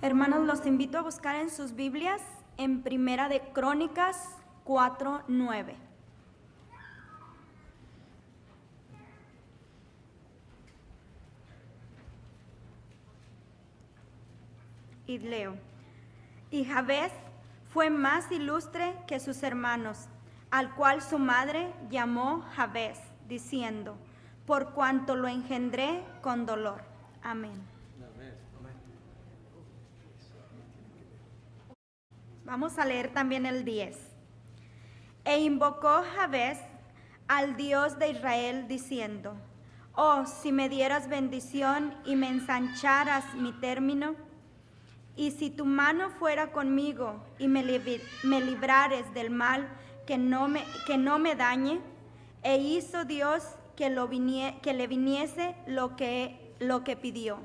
Hermanos, los invito a buscar en sus Biblias en Primera de Crónicas 4:9. Y leo: Y Jabez fue más ilustre que sus hermanos, al cual su madre llamó Jabez, diciendo: por cuanto lo engendré con dolor. Amén. Vamos a leer también el 10. E invocó Jabez al Dios de Israel, diciendo: oh, si me dieras bendición y me ensancharas mi término, y si tu mano fuera conmigo y me librares del mal que no me dañe. E hizo Dios que le viniese lo que pidió.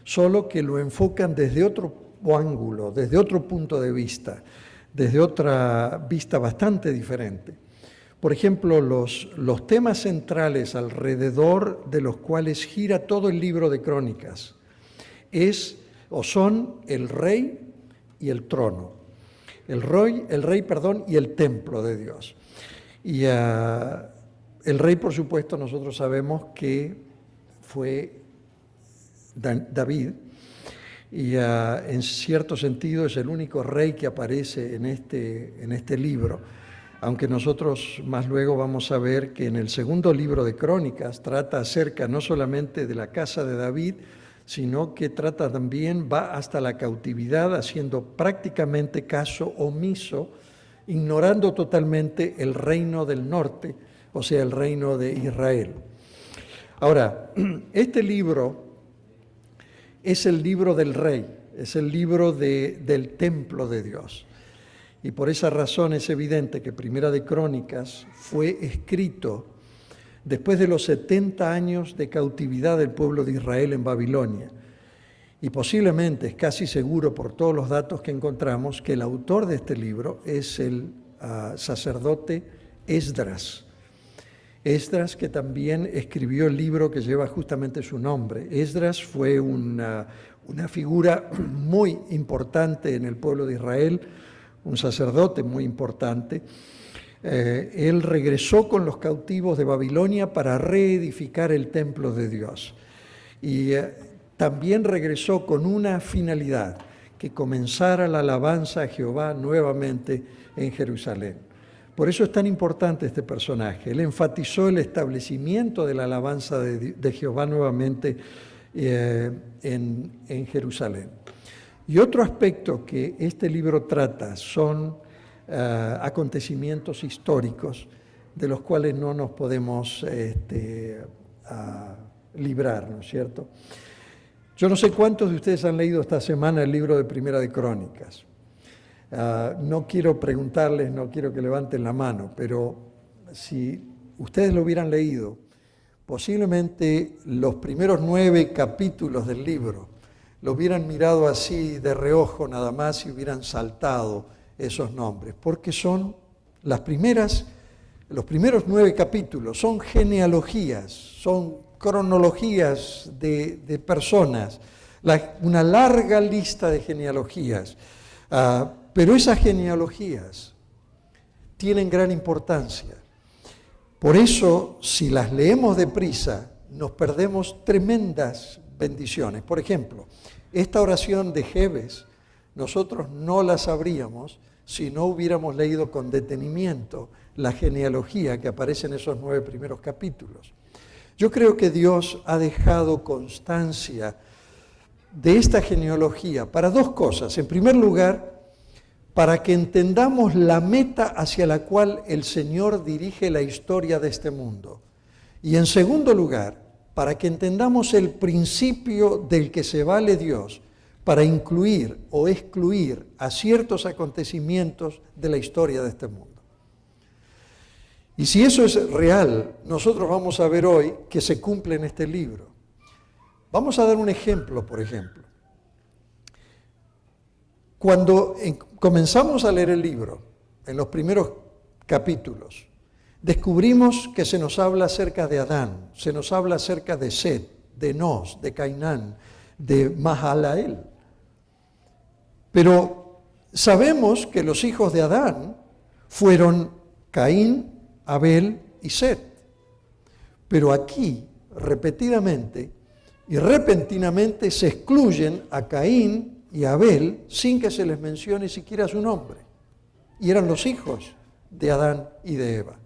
Solo que lo enfocan desde otro ángulo, desde otro punto de vista, desde otra vista bastante diferente. Por ejemplo, los temas centrales alrededor de los cuales gira todo el libro de Crónicas son el rey y el trono. El rey, y el templo de Dios. Y el rey, por supuesto, nosotros sabemos que fue David, y en cierto sentido es el único rey que aparece en este libro, aunque nosotros más luego vamos a ver que en el segundo libro de Crónicas trata acerca no solamente de la casa de David, sino que trata también, va hasta la cautividad, haciendo prácticamente caso omiso, ignorando totalmente el reino del norte, o sea, el reino de Israel. Ahora, este libro es el libro del rey, es el libro del templo de Dios. Y por esa razón es evidente que Primera de Crónicas fue escrito después de los 70 años de cautividad del pueblo de Israel en Babilonia. Y posiblemente, es casi seguro por todos los datos que encontramos, que el autor de este libro es el sacerdote Esdras. Esdras, que también escribió el libro que lleva justamente su nombre. Esdras fue una figura muy importante en el pueblo de Israel, un sacerdote muy importante. Él regresó con los cautivos de Babilonia para reedificar el templo de Dios. Y también regresó con una finalidad, que comenzara la alabanza a Jehová nuevamente en Jerusalén. Por eso es tan importante este personaje. Él enfatizó el establecimiento de la alabanza de Jehová nuevamente en Jerusalén. Y otro aspecto que este libro trata son acontecimientos históricos de los cuales no nos podemos librar, ¿no es cierto? Yo no sé cuántos de ustedes han leído esta semana el libro de Primera de Crónicas. No quiero preguntarles, no quiero que levanten la mano, pero si ustedes lo hubieran leído, posiblemente los primeros 9 capítulos del libro lo hubieran mirado así de reojo nada más y hubieran saltado esos nombres, porque son los primeros 9 capítulos, son genealogías, son cronologías de personas, una larga lista de genealogías, pero esas genealogías tienen gran importancia. Por eso, si las leemos deprisa, nos perdemos tremendas bendiciones. Por ejemplo, esta oración de Jabez, nosotros no la sabríamos si no hubiéramos leído con detenimiento la genealogía que aparece en esos 9 primeros capítulos. Yo creo que Dios ha dejado constancia de esta genealogía para 2 cosas. En primer lugar, para que entendamos la meta hacia la cual el Señor dirige la historia de este mundo. Y en segundo lugar, para que entendamos el principio del que se vale Dios para incluir o excluir a ciertos acontecimientos de la historia de este mundo. Y si eso es real, nosotros vamos a ver hoy que se cumple en este libro. Vamos a dar un ejemplo, por ejemplo. Cuando comenzamos a leer el libro, en los primeros capítulos, descubrimos que se nos habla acerca de Adán, se nos habla acerca de Set, de Enos, de Cainán, de Mahalael. Pero sabemos que los hijos de Adán fueron Caín, Abel y Set. Pero aquí, repetidamente y repentinamente, se excluyen a Caín y a Abel sin que se les mencione siquiera su nombre. Y eran los hijos de Adán y de Eva.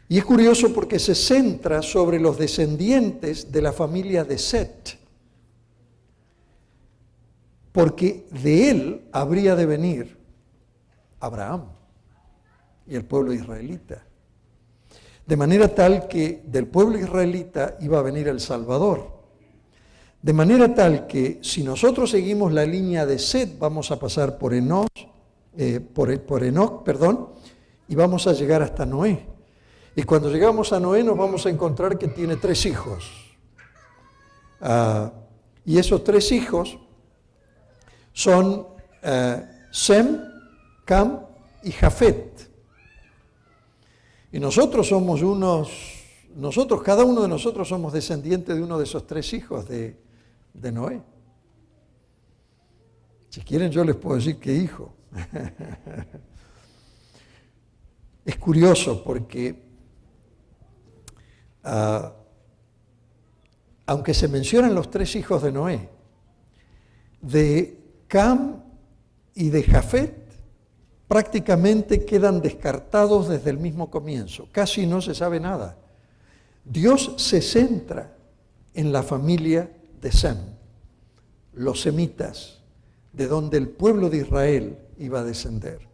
Y es curioso porque se centra sobre los descendientes de la familia de Set, porque de él habría de venir Abraham y el pueblo israelita. De manera tal que del pueblo israelita iba a venir el Salvador. De manera tal que si nosotros seguimos la línea de Set, vamos a pasar por Enoc, y vamos a llegar hasta Noé. Y cuando llegamos a Noé nos vamos a encontrar que tiene 3 hijos. Y esos 3 hijos son Sem, Cam y Jafet. Y cada uno de nosotros somos descendientes de uno de esos 3 hijos de Noé. Si quieren yo les puedo decir qué hijo. Es curioso porque aunque se mencionan los 3 hijos de Noé, de Cam y de Jafet prácticamente quedan descartados desde el mismo comienzo. Casi no se sabe nada. Dios se centra en la familia de Sem, los semitas, de donde el pueblo de Israel iba a descender.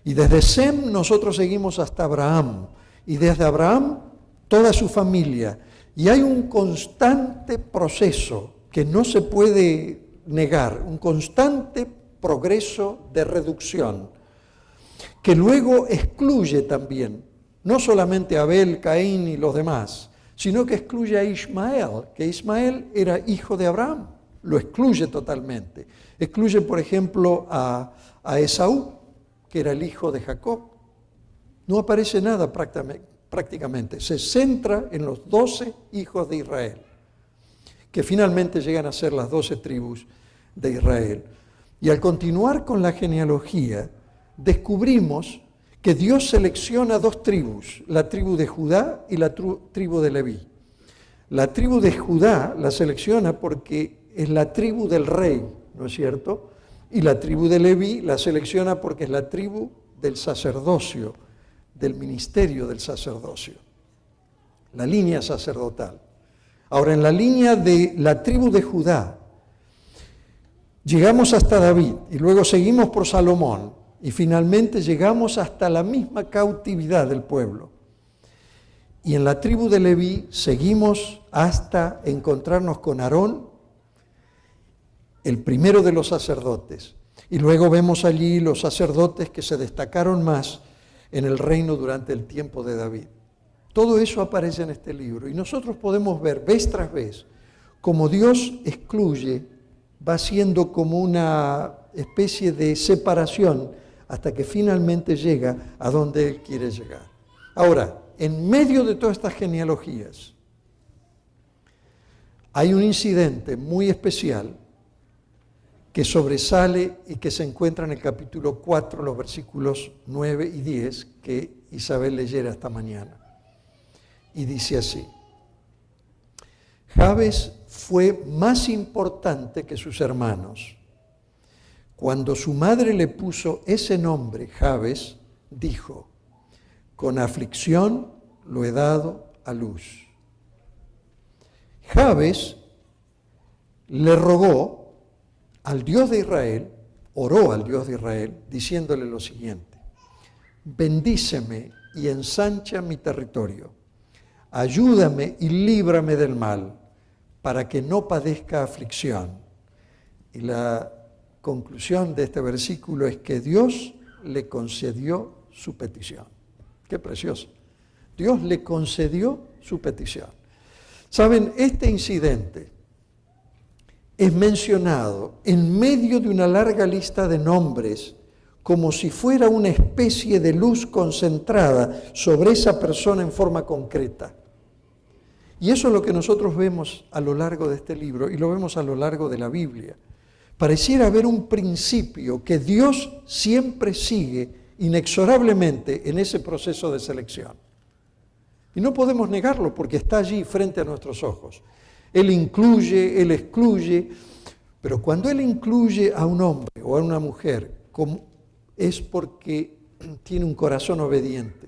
Y desde Sem nosotros seguimos hasta Abraham, y desde Abraham toda su familia. Y hay un constante proceso que no se puede negar, un constante progreso de reducción, que luego excluye también, no solamente a Abel, Caín y los demás, sino que excluye a Ismael, que Ismael era hijo de Abraham, lo excluye totalmente. Excluye, por ejemplo, a Esaú, que era el hijo de Jacob. No aparece nada prácticamente, se centra en los 12 hijos de Israel, que finalmente llegan a ser las 12 tribus de Israel. Y al continuar con la genealogía, descubrimos que Dios selecciona 2 tribus, la tribu de Judá y la tribu de Leví. La tribu de Judá la selecciona porque es la tribu del rey, ¿no es cierto? Y la tribu de Leví la selecciona porque es la tribu del sacerdocio, del ministerio del sacerdocio, la línea sacerdotal. Ahora, en la línea de la tribu de Judá, llegamos hasta David y luego seguimos por Salomón y finalmente llegamos hasta la misma cautividad del pueblo. Y en la tribu de Leví seguimos hasta encontrarnos con Aarón, el primero de los sacerdotes. Y luego vemos allí los sacerdotes que se destacaron más en el reino durante el tiempo de David. Todo eso aparece en este libro y nosotros podemos ver vez tras vez cómo Dios excluye, va siendo como una especie de separación hasta que finalmente llega a donde Él quiere llegar. Ahora, en medio de todas estas genealogías, hay un incidente muy especial que sobresale y que se encuentra en el capítulo 4, los versículos 9 y 10, que Isabel leyera esta mañana. Y dice así: Jabes fue más importante que sus hermanos. Cuando su madre le puso ese nombre, Jabes, dijo: con aflicción lo he dado a luz. Jabes le rogó al Dios de Israel, oró al Dios de Israel, diciéndole lo siguiente: bendíceme y ensancha mi territorio, ayúdame y líbrame del mal, para que no padezca aflicción. Y la conclusión de este versículo es que Dios le concedió su petición. Qué precioso. Dios le concedió su petición. Saben, este incidente es mencionado en medio de una larga lista de nombres, como si fuera una especie de luz concentrada sobre esa persona en forma concreta. Y eso es lo que nosotros vemos a lo largo de este libro y lo vemos a lo largo de la Biblia. Pareciera haber un principio que Dios siempre sigue inexorablemente en ese proceso de selección. Y no podemos negarlo porque está allí frente a nuestros ojos. Él incluye, Él excluye, pero cuando Él incluye a un hombre o a una mujer, es porque tiene un corazón obediente.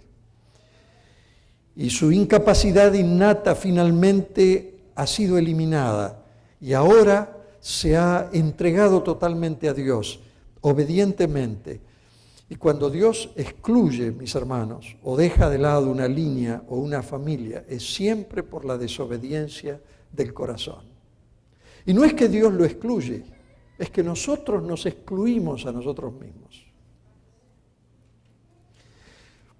Y su incapacidad innata finalmente ha sido eliminada y ahora se ha entregado totalmente a Dios, obedientemente. Y cuando Dios excluye, mis hermanos, o deja de lado una línea o una familia, es siempre por la desobediencia del corazón. Y no es que Dios lo excluye, es que nosotros nos excluimos a nosotros mismos.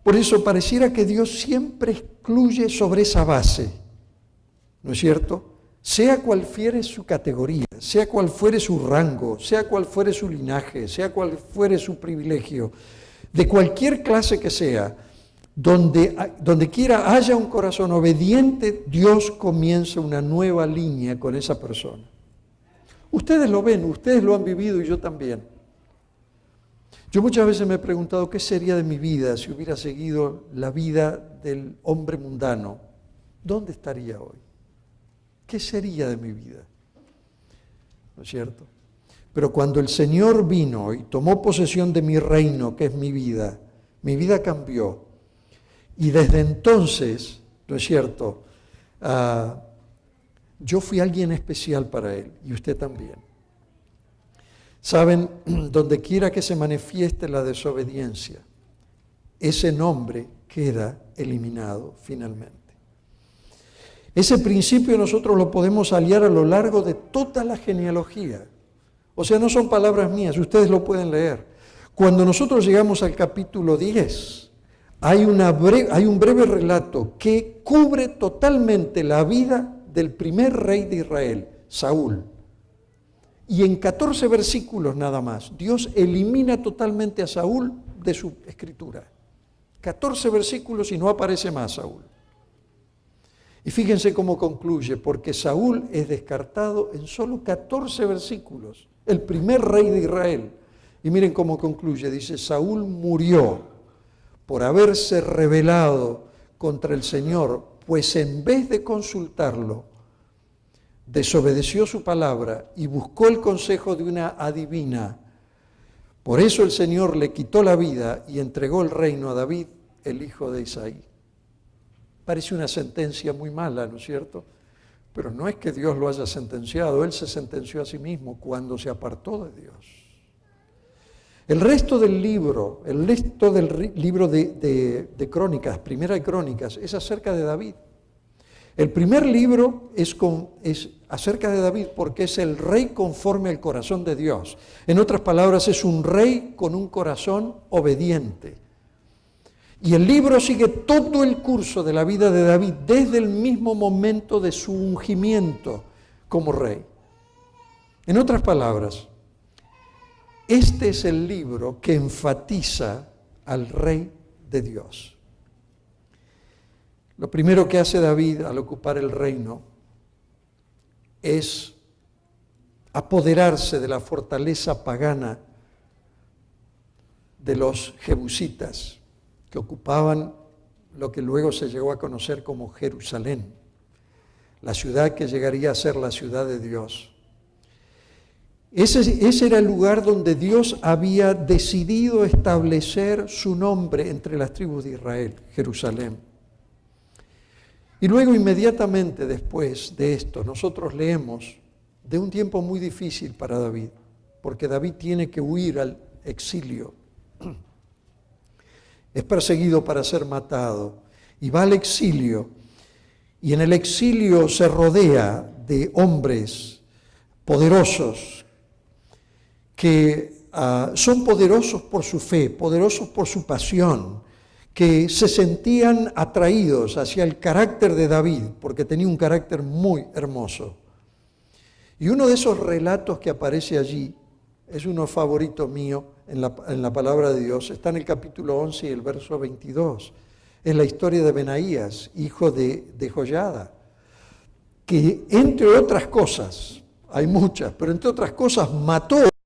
Por eso pareciera que Dios siempre excluye sobre esa base, ¿no es cierto? Sea cual fuere su categoría, sea cual fuere su rango, sea cual fuere su linaje, sea cual fuere su privilegio, de cualquier clase que sea, donde quiera haya un corazón obediente, Dios comienza una nueva línea con esa persona. Ustedes lo ven, ustedes lo han vivido y yo también. Yo muchas veces me he preguntado qué sería de mi vida si hubiera seguido la vida del hombre mundano. ¿Dónde estaría hoy? ¿Qué sería de mi vida? ¿No es cierto? Pero cuando el Señor vino y tomó posesión de mi reino, que es mi vida cambió. Y desde entonces, ¿no es cierto? Yo fui alguien especial para Él y usted también. Saben, donde quiera que se manifieste la desobediencia, ese nombre queda eliminado finalmente. Ese principio nosotros lo podemos aliar a lo largo de toda la genealogía. O sea, no son palabras mías, ustedes lo pueden leer. Cuando nosotros llegamos al capítulo 10, hay un breve relato que cubre totalmente la vida del primer rey de Israel, Saúl. Y en 14 versículos nada más, Dios elimina totalmente a Saúl de su escritura. 14 versículos y no aparece más Saúl. Y fíjense cómo concluye, porque Saúl es descartado en solo 14 versículos, el primer rey de Israel. Y miren cómo concluye, dice, Saúl murió por haberse rebelado contra el Señor, pues en vez de consultarlo, desobedeció su palabra y buscó el consejo de una adivina. Por eso el Señor le quitó la vida y entregó el reino a David, el hijo de Isaí. Parece una sentencia muy mala, ¿no es cierto? Pero no es que Dios lo haya sentenciado, Él se sentenció a sí mismo cuando se apartó de Dios. El resto del libro de Crónicas, Primera de Crónicas, es acerca de David. El primer libro es acerca de David porque es el rey conforme al corazón de Dios. En otras palabras, es un rey con un corazón obediente. Y el libro sigue todo el curso de la vida de David desde el mismo momento de su ungimiento como rey. En otras palabras, este es el libro que enfatiza al rey de Dios. Lo primero que hace David al ocupar el reino es apoderarse de la fortaleza pagana de los jebusitas, que ocupaban lo que luego se llegó a conocer como Jerusalén, la ciudad que llegaría a ser la ciudad de Dios. Ese era el lugar donde Dios había decidido establecer su nombre entre las tribus de Israel, Jerusalén. Y luego, inmediatamente después de esto, nosotros leemos de un tiempo muy difícil para David, porque David tiene que huir al exilio. Es perseguido para ser matado y va al exilio. Y en el exilio se rodea de hombres poderosos que son poderosos por su fe, poderosos por su pasión, que se sentían atraídos hacia el carácter de David, porque tenía un carácter muy hermoso. Y uno de esos relatos que aparece allí, es uno favorito mío en la palabra de Dios, está en el capítulo 11 y el verso 22. Es la historia de Benaías, hijo de Joiada. que entre otras cosas, hay muchas, pero entre otras cosas mató